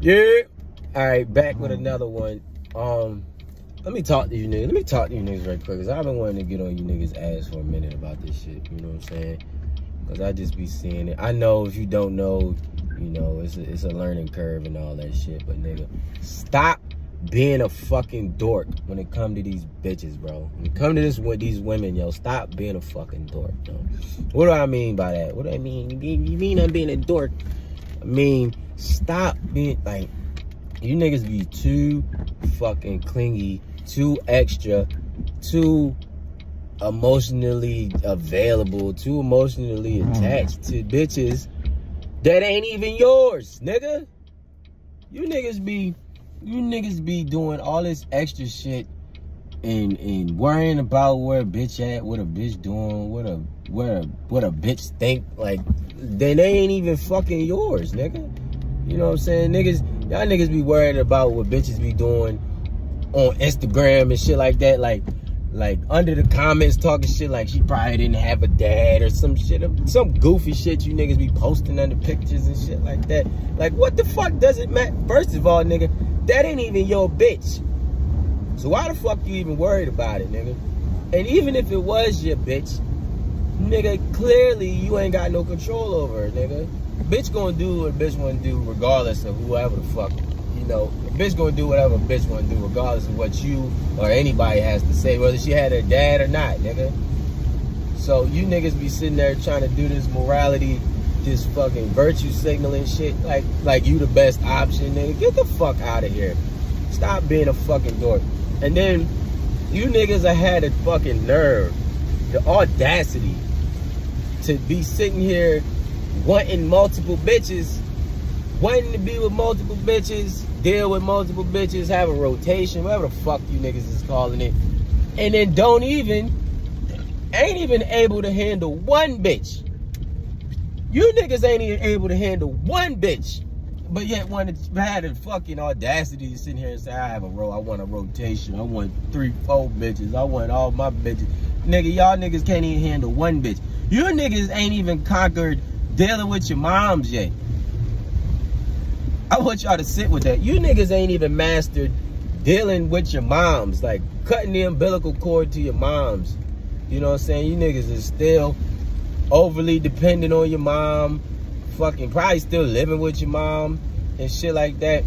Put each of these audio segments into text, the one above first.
Yeah. All right, back with another one. Let me talk to you niggas. Let me talk to you niggas right quick, because I've been wanting to get on you niggas' ass for a minute about this shit. You know what I'm saying? Because I just be seeing it. I know if you don't know, you know, it's a learning curve and all that shit. But nigga, stop being a fucking dork when it come to these bitches, bro. When it come to this with these women, yo, stop being a fucking dork, yo. What do I mean by that? What do I mean? You mean I'm being a dork? I mean, stop being like, you niggas be too fucking clingy, too extra, too emotionally available, too emotionally attached to bitches that ain't even yours, nigga. You niggas be doing all this extra shit and worrying about where a bitch at, what a bitch doing, what a bitch think, like, then they ain't even fucking yours, nigga. You know what I'm saying? Y'all niggas be worried about what bitches be doing on Instagram and shit like that, like under the comments talking shit like she probably didn't have a dad or some shit, some goofy shit you niggas be posting under pictures and shit like that. Like, what the fuck does it matter? First of all, nigga, that ain't even your bitch. So why the fuck you even worried about it, nigga? And even if it was your bitch, nigga, clearly you ain't got no control over her, nigga. Bitch gonna do what a bitch wanna do regardless of whoever the fuck, you know. A bitch gonna do whatever a bitch wanna do regardless of what you or anybody has to say, whether she had her dad or not, nigga. So you niggas be sitting there trying to do this morality, this fucking virtue signaling shit, like you the best option, nigga. Get the fuck out of here. Stop being a fucking dork. And then you niggas have had the fucking nerve, the audacity to be sitting here wanting multiple bitches, wanting to be with multiple bitches, deal with multiple bitches, have a rotation, whatever the fuck you niggas is calling it, and then ain't even able to handle one bitch. You niggas ain't even able to handle one bitch, but yet had the fucking audacity to sit here and say, I want a rotation, I want 3, 4 bitches, I want all my bitches. Nigga, y'all niggas can't even handle one bitch. You niggas ain't even conquered dealing with your moms yet. I want y'all to sit with that. You niggas ain't even mastered dealing with your moms, like cutting the umbilical cord to your moms. You know what I'm saying? You niggas is still overly dependent on your mom, fucking probably still living with your mom and shit like that.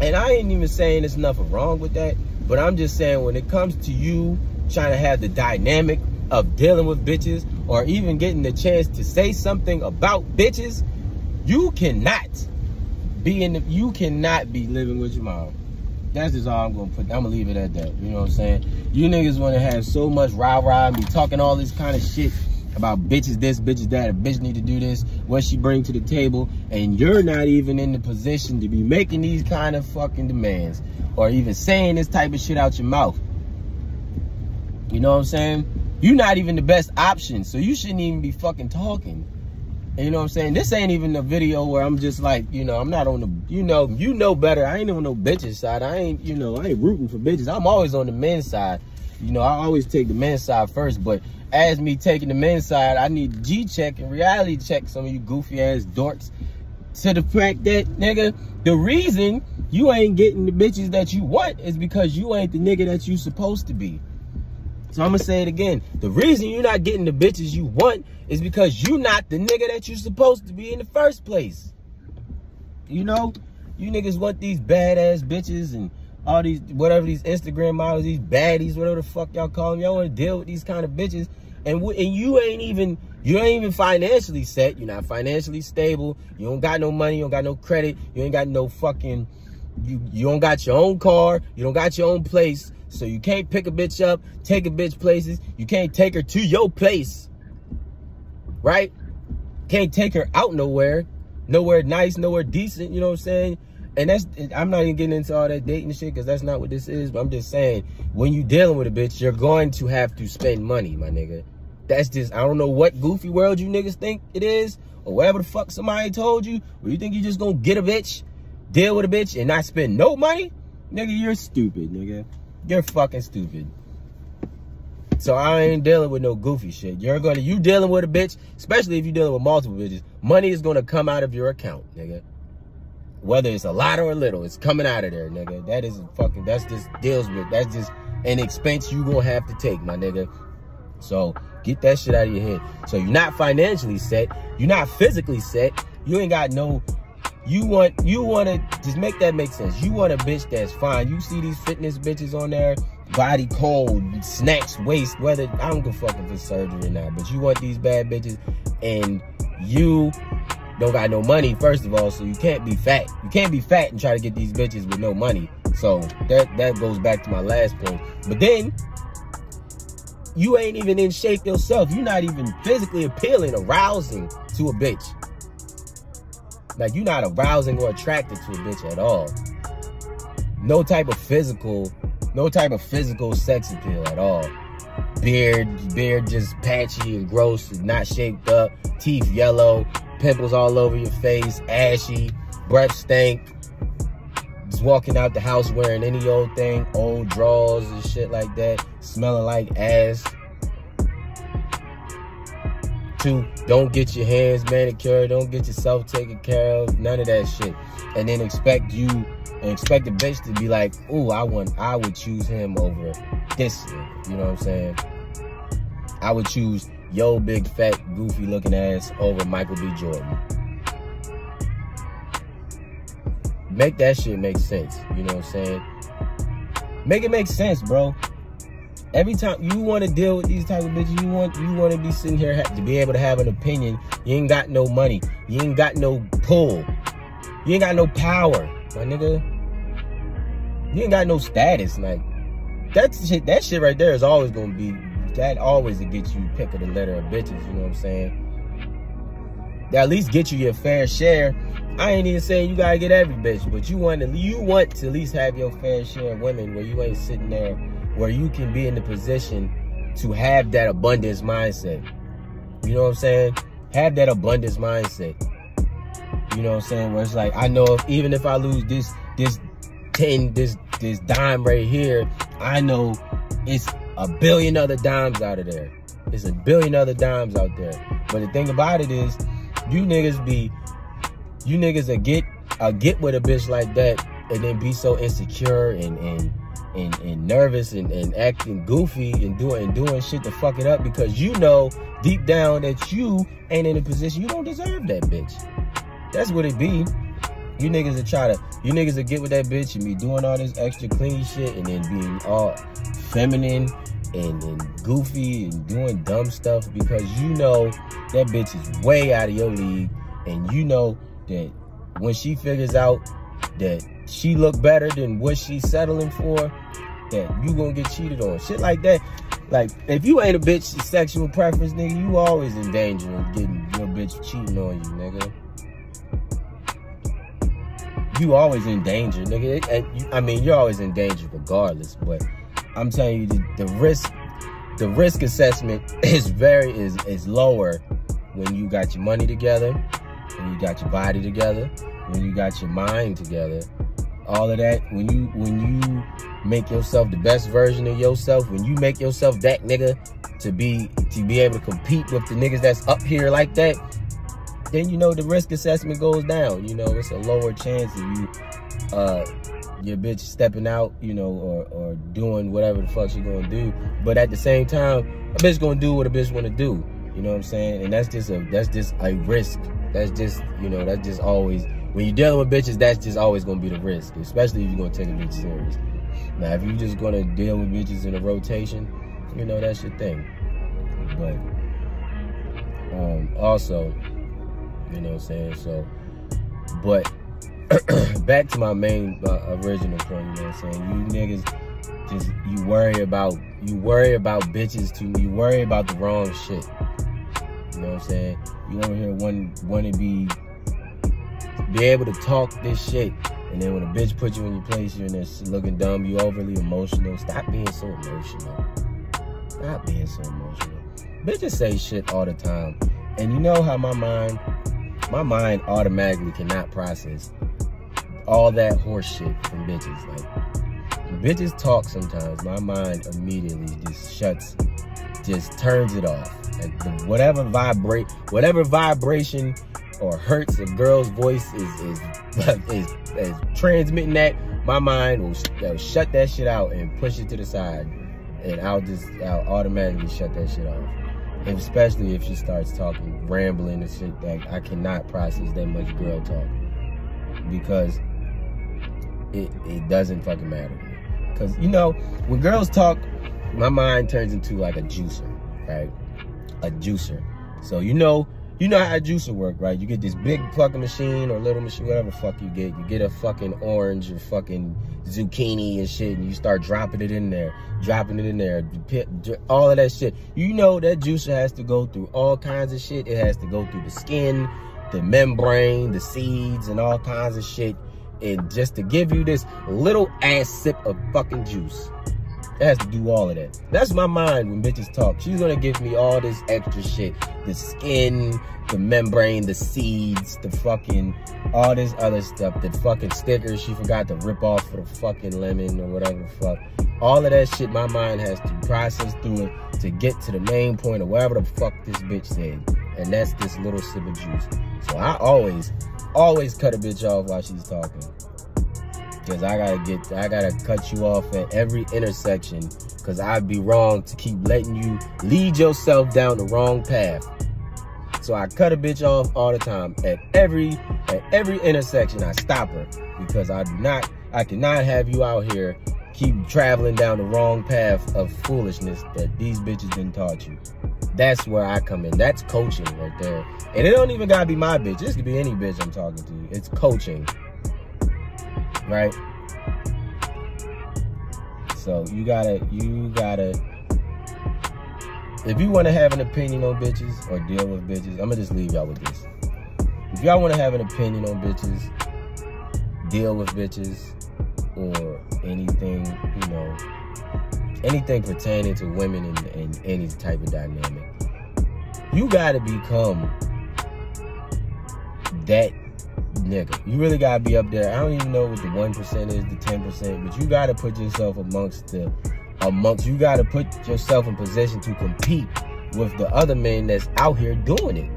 And I ain't even saying there's nothing wrong with that, but I'm just saying when it comes to you trying to have the dynamic of dealing with bitches or even getting the chance to say something about bitches, you cannot be living with your mom. That's just all I'm gonna put. I'm gonna leave it at that. You know what I'm saying? You niggas wanna have so much rah-rah and be talking all this kind of shit about bitches this, bitches that, a bitch need to do this, what she bring to the table, and you're not even in the position to be making these kind of fucking demands or even saying this type of shit out your mouth. You know what I'm saying? You're not even the best option, so you shouldn't even be fucking talking. And you know what I'm saying? This ain't even a video where I'm just like, you know, I'm not on the, you know better. I ain't on no bitches side. I ain't rooting for bitches. I'm always on the men's side. You know, I always take the men's side first, but as me taking the men's side, I need G-check and reality check some of you goofy ass dorks to the fact that, nigga, the reason you ain't getting the bitches that you want is because you ain't the nigga that you supposed to be. So I'm gonna say it again. The reason you're not getting the bitches you want is because you're not the nigga that you're supposed to be in the first place. You know, you niggas want these badass bitches and all these, whatever these Instagram models, these baddies, whatever the fuck y'all call them. Y'all want to deal with these kind of bitches, and you ain't even financially set. You're not financially stable. You don't got no money. You don't got no credit. You ain't got no fucking. You don't got your own car. You don't got your own place. So you can't pick a bitch up, take a bitch places. You can't take her to your place, right? Can't take her out nowhere nice, nowhere decent, you know what I'm saying? And I'm not even getting into all that dating shit because that's not what this is, but I'm just saying, when you dealing with a bitch, you're going to have to spend money, my nigga. That's just, I don't know what goofy world you niggas think it is, or whatever the fuck somebody told you, or you think you just gonna get a bitch, deal with a bitch, and not spend no money? Nigga, you're stupid, nigga. You're fucking stupid. So I ain't dealing with no goofy shit. You dealing with a bitch, especially if you're dealing with multiple bitches, money is gonna come out of your account, nigga. Whether it's a lot or a little, it's coming out of there, nigga. That is fucking, that's just deals with, that's just an expense you gonna have to take, my nigga. So get that shit out of your head. So you're not financially set, you're not physically set, you ain't got no, you want to just make that make sense. You want a bitch that's fine. You see these fitness bitches on there, body cold, snatched waist, whether, I don't give a fuck if it's surgery or not, but you want these bad bitches, and you don't got no money, first of all, so you can't be fat. You can't be fat and try to get these bitches with no money. So that goes back to my last point. But then, you ain't even in shape yourself. You're not even physically appealing, arousing to a bitch. Like, you're not arousing or attracted to a bitch at all. No type of physical sex appeal at all. Beard just patchy and gross, not shaped up, teeth yellow, pimples all over your face, ashy, breath stank, just walking out the house wearing any old thing, old drawers and shit like that, smelling like ass. 2, don't get your hands manicured, don't get yourself taken care of, none of that shit. And then expect the bitch to be like, ooh, I would choose him over this nigga. You know what I'm saying? I would choose yo big fat goofy looking ass over Michael B. Jordan. Make that shit make sense. You know what I'm saying? Make it make sense, bro. Every time you want to deal with these type of bitches, you want to be sitting here to be able to have an opinion. You ain't got no money. You ain't got no pull. You ain't got no power, my nigga. You ain't got no status. Like, that shit right there is always gonna be, that always to get you pick of the litter of bitches. You know what I'm saying? That at least get you your fair share. I ain't even saying you gotta get every bitch, but you want to at least have your fair share of women where you ain't sitting there, where you can be in the position to have that abundance mindset. You know what I'm saying? Have that abundance mindset. You know what I'm saying? Where it's like, I know even if I lose this dime right here, I know it's a billion other dimes out of there. It's a billion other dimes out there. But the thing about it is, you niggas get with a bitch like that and then be so insecure and nervous and acting goofy and doing shit to fuck it up, because you know deep down that you ain't in a position, you don't deserve that bitch. That's what it be. You niggas will get with that bitch and be doing all this extra clean shit and then being all feminine and goofy and doing dumb stuff because you know that bitch is way out of your league, and you know that when she figures out that she look better than what she's settling for, that you gonna get cheated on. Shit like that. Like, if you ain't a bitch's sexual preference, nigga, you always in danger of getting your bitch cheating on you, nigga. You always in danger, nigga. I mean, you're always in danger regardless, but I'm telling you, the risk assessment is lower when you got your money together, when you got your body together, when you got your mind together. All of that, when you make yourself the best version of yourself, when you make yourself that nigga to be able to compete with the niggas that's up here like that, then you know the risk assessment goes down. You know, it's a lower chance of you your bitch stepping out, you know, or doing whatever the fuck she gonna do. But at the same time, a bitch gonna do what a bitch wanna do. You know what I'm saying? And that's just a risk. That's just, you know, that's just always, when you're dealing with bitches, that's just always gonna be the risk, especially if you're gonna take a bitch serious. Now, if you're just gonna deal with bitches in a rotation, you know, that's your thing. But also, you know what I'm saying? So, but back to my main original point, you know what I'm saying? You niggas just, you worry about bitches too, you worry about the wrong shit. You know what I'm saying? You over here want to be able to talk this shit, and then when a bitch put you in your place, you're in there looking dumb, you overly emotional. Stop being so emotional. Stop being so emotional. Bitches say shit all the time, and you know how my mind automatically cannot process all that horse shit from bitches. Like, when bitches talk sometimes, my mind immediately just turns it off. Like, whatever vibration or hurts a girl's voice is transmitting that, my mind will shut that shit out and push it to the side, and I'll automatically shut that shit off. And especially if she starts talking, rambling and shit that I cannot process that much girl talk, because it doesn't fucking matter. Because, you know, when girls talk, my mind turns into like a juicer, right? A juicer. So you know how a juicer work, right? You get this big fucking machine or little machine, whatever the fuck you get. You get a fucking orange or fucking zucchini and shit, and you start dropping it in there, all of that shit. You know that juicer has to go through all kinds of shit. It has to go through the skin, the membrane, the seeds, and all kinds of shit. And just to give you this little ass sip of fucking juice, it has to do all of that. That's my mind when bitches talk. She's gonna give me all this extra shit. The skin, the membrane, the seeds, the fucking, all this other stuff. The fucking stickers she forgot to rip off for the fucking lemon or whatever the fuck. All of that shit my mind has to process through it to get to the main point of whatever the fuck this bitch said. And that's this little sip of juice. So I always cut a bitch off while she's talking. Because I gotta cut you off at every intersection, because I'd be wrong to keep letting you lead yourself down the wrong path. So I cut a bitch off all the time. At every intersection, I stop her, because I cannot have you out here keep traveling down the wrong path of foolishness that these bitches done taught you. That's where I come in. That's coaching right there. And it don't even gotta be my bitch. This could be any bitch I'm talking to. It's coaching. Right? So you gotta, if you want to have an opinion on bitches or deal with bitches, I'm gonna just leave y'all with this. If y'all want to have an opinion on bitches, deal with bitches, or anything, you know, anything pertaining to women in any type of dynamic, you gotta become that nigga. You really gotta be up there. I don't even know what the 1% is, the 10%, but you gotta put yourself you gotta put yourself in position to compete with the other men that's out here doing it.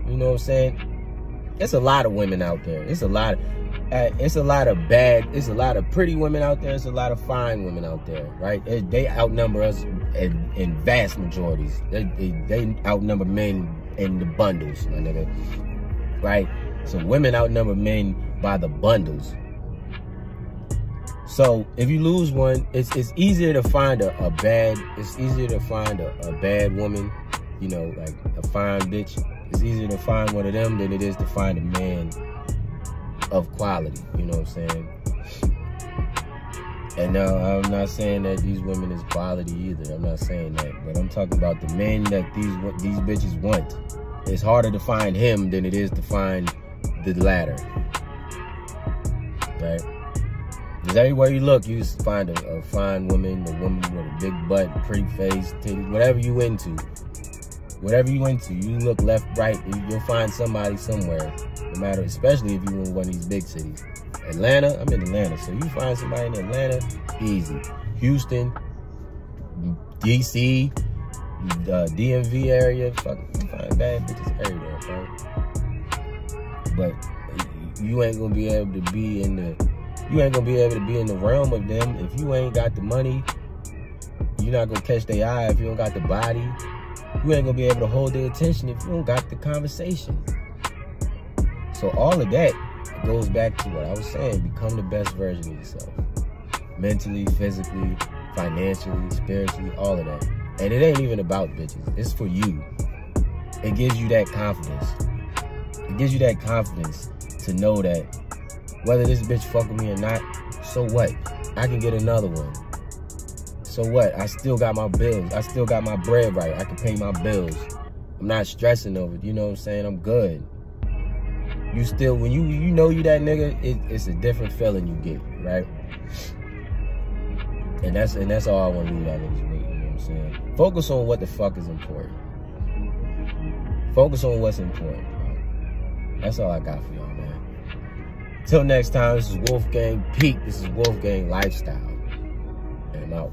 You know what I'm saying? There's a lot of women out there. It's a lot of pretty women out there. It's a lot of fine women out there, right? They outnumber us in vast majorities. They outnumber men in the bundles, my nigga, right? So women outnumber men by the bundles. So if you lose one, it's easier to find a bad woman, you know, like a fine bitch. It's easier to find one of them than it is to find a man of quality, you know what I'm saying? And now I'm not saying that these women is quality either. I'm not saying that, but I'm talking about the men that these bitches want. It's harder to find him than it is to find the latter, right? Because everywhere you look, you find a fine woman, a woman with a big butt, pretty face, titties, whatever you into, you look left, right, you'll find somebody somewhere, no matter, especially if you're in one of these big cities. Atlanta, I'm in Atlanta, so you find somebody in Atlanta, easy. Houston, DC, DMV area, fuck, you find bad bitches everywhere, bro. But you ain't gonna be able to be in the realm of them if you ain't got the money. You're not gonna catch their eye if you don't got the body. You ain't gonna be able to hold their attention if you don't got the conversation. So all of that goes back to what I was saying. Become the best version of yourself. Mentally, physically, financially, spiritually, all of that. And it ain't even about bitches. It's for you. It gives you that confidence. It gives you that confidence to know that whether this bitch fuck with me or not, so what? I can get another one. So what? I still got my bills. I still got my bread right. I can pay my bills. I'm not stressing over it. You know what I'm saying? I'm good. You still, when you know you that nigga, it's a different feeling you get, right? And that's all I want to leave out of this week. You know what I'm saying? Focus on what the fuck is important. Focus on what's important, bro. That's all I got for y'all, man. Till next time, this is Wolfgang Peak. This is Wolfgang Lifestyle. And I'm out.